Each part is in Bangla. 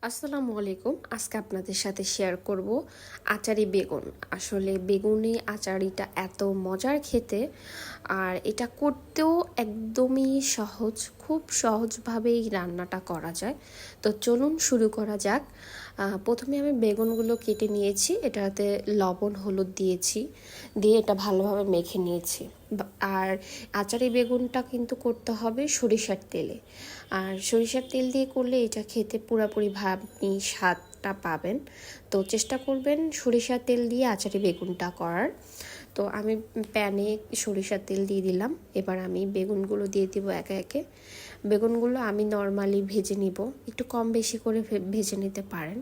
আসসালামু আলাইকুম। আজকে আপনাদের সাথে শেয়ার করব আচারি বেগুন। আসলে বেগুনি আচারিটা এত মজার খেতে, আর এটা করতেও একদমই সহজ, খুব সহজভাবেই রান্নাটা করা যায়। তো চলুন শুরু করা যাক। প্রথমে আমি বেগুনগুলো কেটে নিয়েছি, এটাতে লবণ হলুদ দিয়েছি, দিয়ে এটা ভালোভাবে মেখে নিয়েছি। আর আচারি বেগুনটা কিন্তু করতে হবে সরিষার তেলে, আর সরিষার তেল দিয়ে করলে এটা খেতে পুরোপুরি আপনি স্বাদটা পাবেন। তো চেষ্টা করবেন সরিষার তেল দিয়ে আচারি বেগুনটা করার। তো আমি প্যানে সরিষার তেল দিয়ে দিলাম। এবার আমি বেগুনগুলো দিয়ে দিব একে একে। বেগুনগুলো আমি নর্মালি ভেজে নিব, একটু কম বেশি করে ভেজে নিতে পারেন।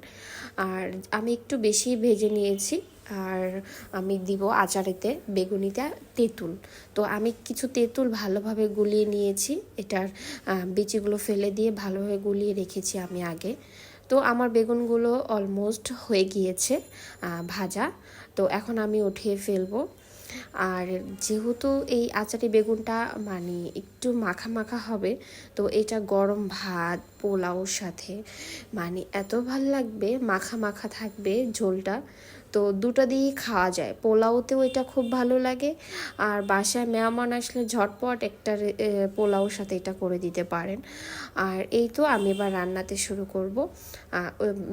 আর আমি একটু বেশি ভেজে নিয়েছি। আর আমি দিব আচারেতে বেগুনিটা তেঁতুল। তো আমি কিছু তেঁতুল ভালোভাবে গুলিয়ে নিয়েছি, এটার বিচিগুলো ফেলে দিয়ে ভালোভাবে গুলিয়ে রেখেছি আমি আগে। তো আমার বেগুনগুলো অলমোস্ট হয়ে গিয়েছে ভাজা। তো এখন আমি উঠিয়ে ফেলবো। আর যেহেতু এই আচারি বেগুনটা মানে একটু মাখা মাখা হবে, তো এটা গরম ভাত পোলাওর সাথে মানে এত ভাল লাগবে, মাখা মাখা থাকবে ঝোলটা। তো দুটো দিয়েই খাওয়া যায়, পোলাওতেও এটা খুব ভালো লাগে। আর বাসায় মেহমান আসলে ঝটপট একটা পোলাওর সাথে এটা করে দিতে পারেন। আর এই তো আমি এবার রান্নাতে শুরু করব।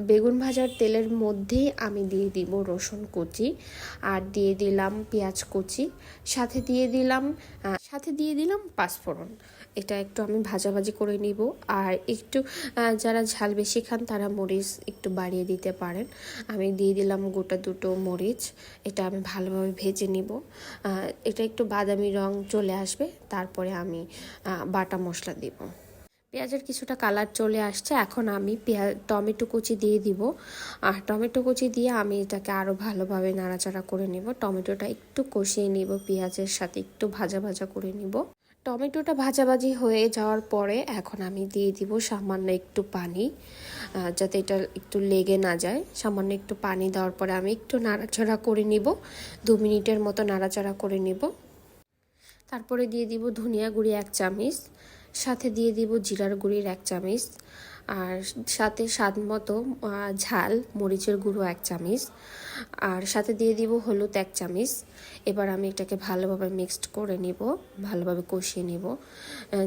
বেগুন ভাজার তেলের মধ্যেই আমি দিয়ে দিব রসুন কুচি, আর দিয়ে দিলাম পেঁয়াজ কুচি, সাথে দিয়ে দিলাম পাঁচফোড়ন। এটা একটু আমি ভাজাভাজি করে নিব। আর একটু যারা ঝাল বেশি খান তারা মরিচ একটু বাড়িয়ে দিতে পারেন। আমি দিয়ে দিলাম গোটা দুটো মরিচ। এটা আমি ভালোভাবে ভেজে নিব। এটা একটু বাদামি রং চলে আসবে, তারপরে আমি বাটা মশলা দিব। পেঁয়াজের কিছুটা কালার চলে আসছে, এখন আমি টমেটো কুচি দিয়ে দিব। আর টমেটো কুচি দিয়ে আমি এটাকে আরও ভালোভাবে নাড়াচাড়া করে নিব। টমেটোটা একটু কষিয়ে নিব, পেঁয়াজের সাথে একটু ভাজা ভাজা করে নিব। টমেটোটা ভাজাভাজি হয়ে যাওয়ার পরে এখন আমি দিয়ে দিব সামান্য একটু পানি, যাতে এটা একটু লেগে না যায়। সামান্য একটু পানি দেওয়ার পরে আমি একটু নাড়াচাড়া করে নিব, 2 মিনিটের মতো নাড়াচাড়া করে নিব। তারপরে দিয়ে দিব ধনিয়া গুঁড়ি 1 চামচ, সাথে দিয়ে দিব জিরার গুঁড়ির 1 চামচ, আর সাথে স্বাদ মতো ঝাল মরিচের গুঁড়ো 1 চামচ, আর সাথে দিয়ে দিব হলুদ 1 চামচ। এবার আমি এটাকে ভালোভাবে মিক্সড করে নিব, ভালোভাবে কষিয়ে নিব।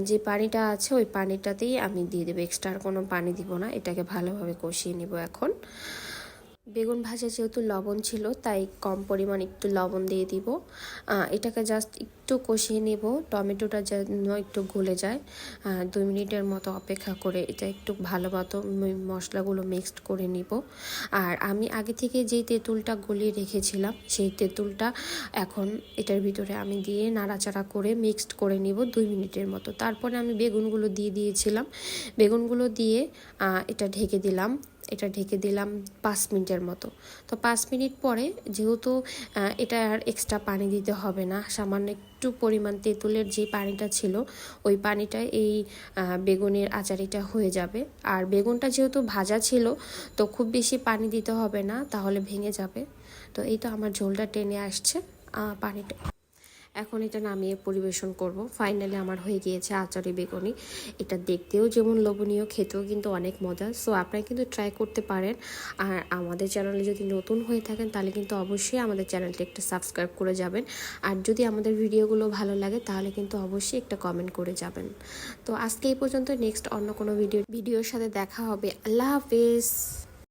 যে পানিটা আছে ওই পানিটাতেই আমি দিয়ে দেবো, এক্সট্রা আর কোনো পানি দিব না। এটাকে ভালোভাবে কষিয়ে নিব। এখন বেগুন ভাজা যেহেতু লবণ ছিল, তাই কম পরিমাণ একটু লবণ দিয়ে দিব। এটাকে জাস্ট একটু কষিয়ে নেব, টমেটোটা যেন একটু গলে যায়। 2 মিনিটের মতো অপেক্ষা করে এটা একটু ভালো মতো মশলাগুলো মিক্সড করে নিব। আর আমি আগে থেকে যেই তেঁতুলটা গলিয়ে রেখেছিলাম, সেই তেঁতুলটা এখন এটার ভিতরে আমি দিয়ে নাড়াচাড়া করে মিক্সড করে নিব 2 মিনিটের মতো। তারপরে আমি বেগুনগুলো দিয়ে দিয়েছিলাম, বেগুনগুলো দিয়ে এটা ঢেকে দিলাম। এটা ঢেকে দিলাম 5 মিনিটের মতো। তো 5 মিনিট পরে যেহেতু এটা আর এক্সট্রা পানি দিতে হবে না, সামান্য একটু পরিমাণ তেঁতুলের যে পানিটা ছিল ওই পানিটা এই বেগুনের আচারিটা হয়ে যাবে। আর বেগুনটা যেহেতু ভাজা ছিল, তো খুব বেশি পানি দিতে হবে না, তাহলে ভেঙে যাবে। তো এই তো আমার ঝোলটা টেনে আসছে পানিটা। এখন এটা নামিয়ে পরিবেশন করব। ফাইনালি আমার হয়ে গিয়েছে আচারি বেগুনি। এটা দেখতেও যেমন লোভনীয়, খেতেও কিন্তু অনেক মজা। সো আপনারা কিন্তু ট্রাই করতে পারেন। আর আমাদের চ্যানেলে যদি নতুন হয়ে থাকেন তাহলে কিন্তু অবশ্যই আমাদের চ্যানেলটি একটা সাবস্ক্রাইব করে যাবেন। আর যদি আমাদের ভিডিওগুলো ভালো লাগে তাহলে কিন্তু অবশ্যই একটা কমেন্ট করে যাবেন। তো আজকে এই পর্যন্ত, নেক্সট অন্য কোনো ভিডিওর সাথে দেখা হবে। আল্লাহ হাফেজ।